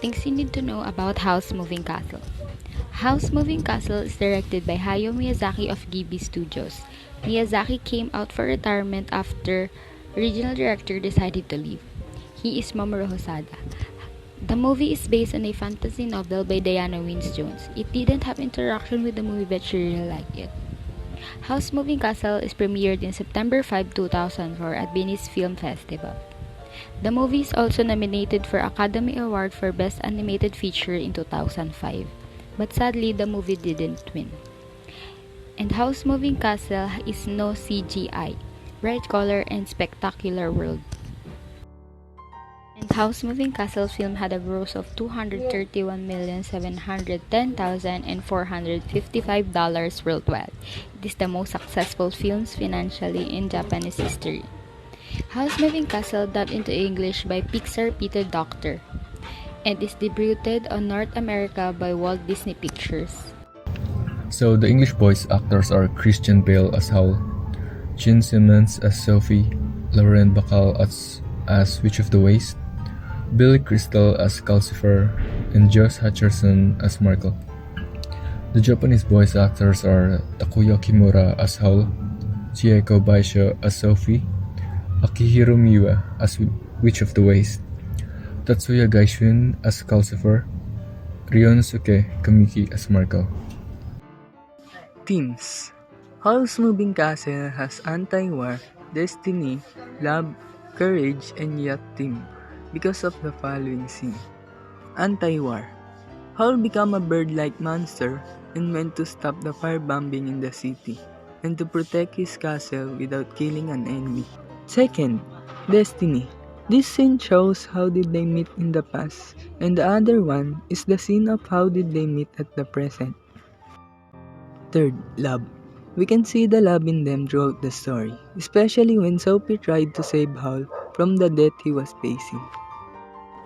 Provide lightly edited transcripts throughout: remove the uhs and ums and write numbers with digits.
Things you need to know about House Moving Castle. House Moving Castle is directed by Hayao Miyazaki of Ghibli Studios. Miyazaki came out for retirement after original director decided to leave. He is Mamoru Hosoda. The movie is based on a fantasy novel by Diana Wynne Jones. It didn't have interaction with the movie, but she really liked it. House Moving Castle is premiered in September 5, 2004 at Venice Film Festival. The movie is also nominated for Academy Award for Best Animated Feature in 2005, but sadly the movie didn't win. And House Moving Castle is no CGI, bright color and spectacular world. And House Moving Castle film had a gross of $231,710,455 worldwide. It is the most successful films financially in Japanese history. House Moving Castle dubbed into English by Pixar Peter Docter and is debuted on North America by Walt Disney Pictures. So the English voice actors are Christian Bale as Howl, Gene Simmons as Sophie, Lauren Bacall as Witch of the Waste, Billy Crystal as Calcifer, and Josh Hutcherson as Markle. The Japanese voice actors are Takuya Kimura as Howl, Chieko Baisho as Sophie, Akihiro Miwa as Witch of the Waste, Tatsuya Gaishun as Calcifer, Ryonosuke Kamiki as Markle. Themes: House Moving Castle has anti-war, destiny, love, courage, and yacht theme because of the following scene. Anti-war. Howl became a bird-like monster and went to stop the firebombing in the city and to protect his castle without killing an enemy. Second, destiny. This scene shows how did they meet in the past, and the other one is the scene of how did they meet at the present. Third, love. We can see the love in them throughout the story, especially when Sophie tried to save Howl from the death he was facing.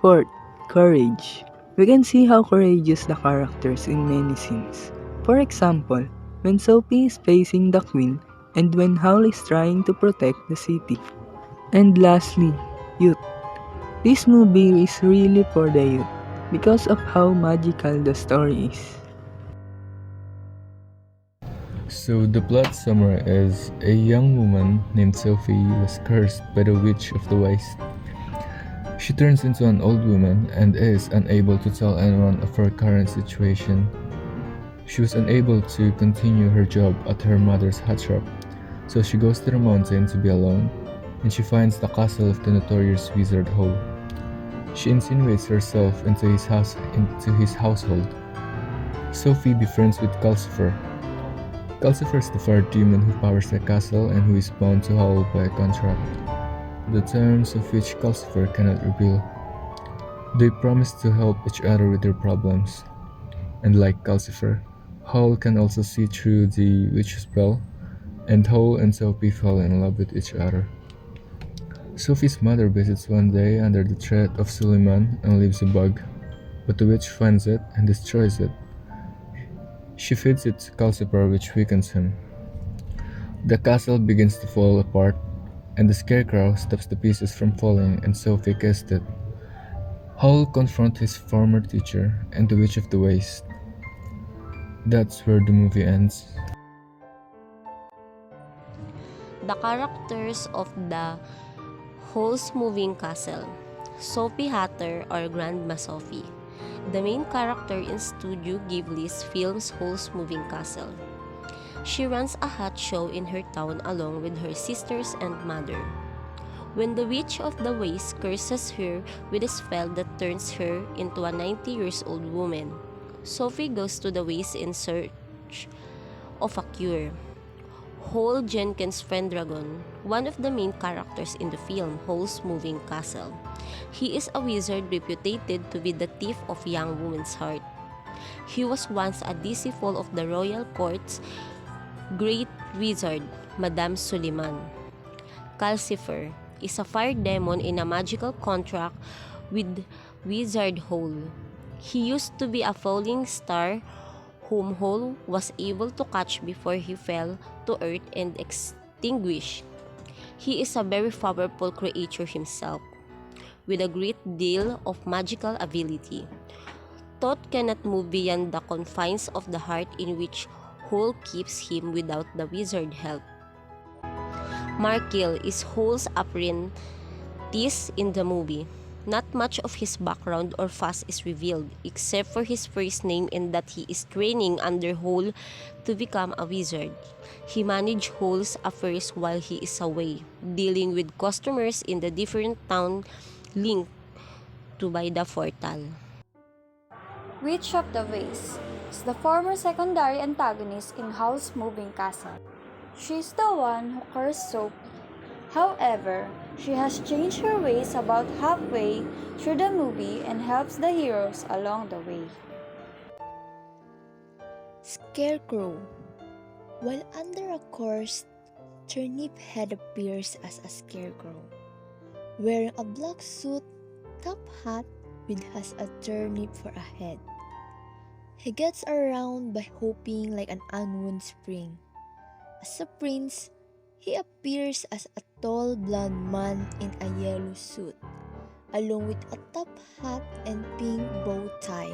Fourth, courage. We can see how courageous the characters in many scenes. For example, when Sophie is facing the Queen and when Howl is trying to protect the city. And lastly, youth. This movie is really for the youth because of how magical the story is. So the plot summary is a young woman named Sophie was cursed by the Witch of the Waste. She turns into an old woman and is unable to tell anyone of her current situation. She was unable to continue her job at her mother's hat shop, so she goes to the mountain to be alone, and she finds the castle of the notorious wizard Howl. She insinuates herself into his household. Sophie befriends with Calcifer. Calcifer is the fire demon who powers the castle and who is bound to Howl by a contract, the terms of which Calcifer cannot reveal. They promise to help each other with their problems, and like Calcifer, Howl can also see through the witch spell, and Howl and Sophie fall in love with each other. Sophie's mother visits one day under the threat of Suleiman and leaves a bug, but the witch finds it and destroys it. She feeds it to Calcifer, which weakens him. The castle begins to fall apart, and the scarecrow stops the pieces from falling, and Sophie kissed it. Howl confronts his former teacher and the Witch of the Waste. That's where the movie ends. The characters of the House Moving Castle. Sophie Hatter or Grandma Sophie, the main character in Studio Ghibli's films House Moving Castle. She runs a hat show in her town along with her sisters and mother. When the Witch of the Waste curses her with a spell that turns her into a 90-year-old woman, Sophie goes to the waste in search of a cure. Howl Jenkins' Pendragon, one of the main characters in the film Howl's Moving Castle. He is a wizard reputed to be the thief of young woman's heart. He was once a disciple of the royal court's great wizard, Madame Suliman. Calcifer is a fire demon in a magical contract with Wizard Howl. He used to be a falling star whom Howl was able to catch before he fell to earth and extinguished. He is a very powerful creature himself, with a great deal of magical ability. Thought cannot move beyond the confines of the heart in which Howl keeps him without the wizard help. Markiel is Howl's apprentice in the movie. Not much of his background or past is revealed, except for his first name and that he is training under Howl to become a wizard. He manages Howl's affairs while he is away, dealing with customers in the different town linked to by the portal. Witch of the Waste is the former secondary antagonist in Howl's Moving Castle. She's the one who cursed Sophie. However, she has changed her ways about halfway through the movie and helps the heroes along the way. Scarecrow. While under a curse, Turnip Head appears as a scarecrow, wearing a black suit, top hat, which has a turnip for a head. He gets around by hopping like an unwound spring. As a prince, he appears as a tall blonde man in a yellow suit, along with a top hat and pink bow tie.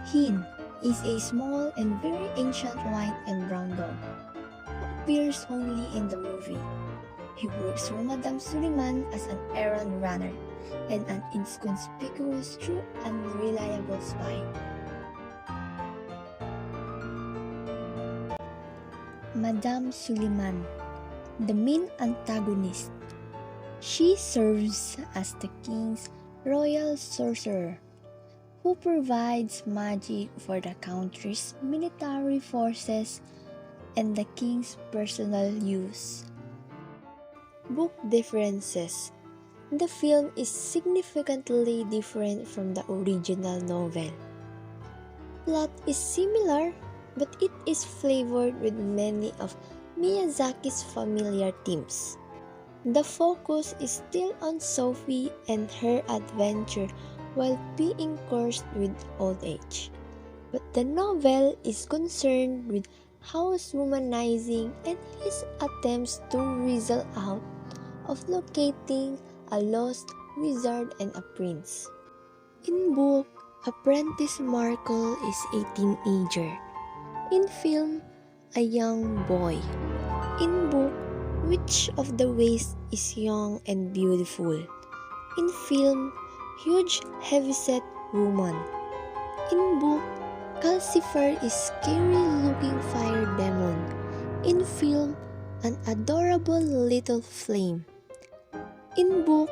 Hin is a small and very ancient white and brown dog who appears only in the movie. He works for Madame Suliman as an errand runner and an inconspicuous, true, and reliable spy. Madame Suliman, the main antagonist. She serves as the king's royal sorcerer, who provides magic for the country's military forces and the king's personal use. Book differences. The film is significantly different from the original novel. Plot is similar, but it is flavored with many of Miyazaki's familiar themes. The focus is still on Sophie and her adventure while being cursed with old age. But the novel is concerned with Howl's womanizing and his attempts to wrestle out of locating a lost wizard and a prince. In book, Apprentice Markle is a teenager. In film, a young boy. In book, Witch of the Waste is young and beautiful. In film, huge heavyset woman. In book, Calcifer is scary-looking fire demon. In film, an adorable little flame. In book,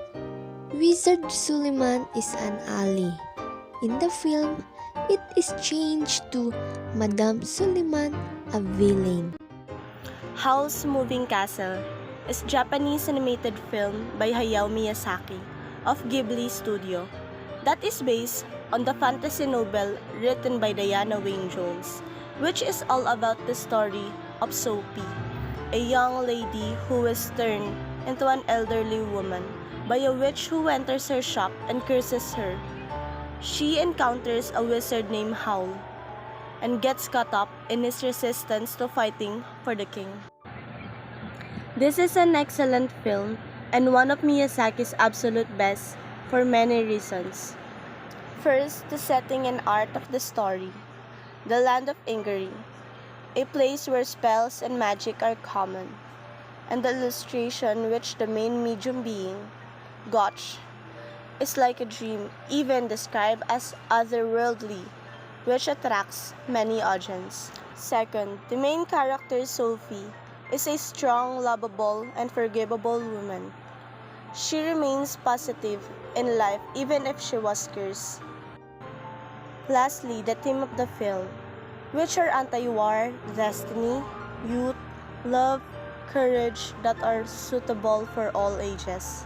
Wizard Suliman is an ally. In the film, it is changed to Madame Suliman, a villain. Howl's Moving Castle is a Japanese animated film by Hayao Miyazaki of Ghibli Studio that is based on the fantasy novel written by Diana Wynne Jones, which is all about the story of Sophie, a young lady who is turned into an elderly woman by a witch who enters her shop and curses her. She encounters a wizard named Howl and gets caught up in his resistance to fighting for the king. This is an excellent film and one of Miyazaki's absolute best for many reasons. First, the setting and art of the story. The land of Ingari, a place where spells and magic are common, and the illustration which the main medium being, Gotch, is like a dream, even described as otherworldly, which attracts many audiences. Second, the main character Sophie is a strong, lovable, and forgivable woman. She remains positive in life even if she was cursed. Lastly, the theme of the film. which are anti-war, destiny, youth, love, courage that are suitable for all ages.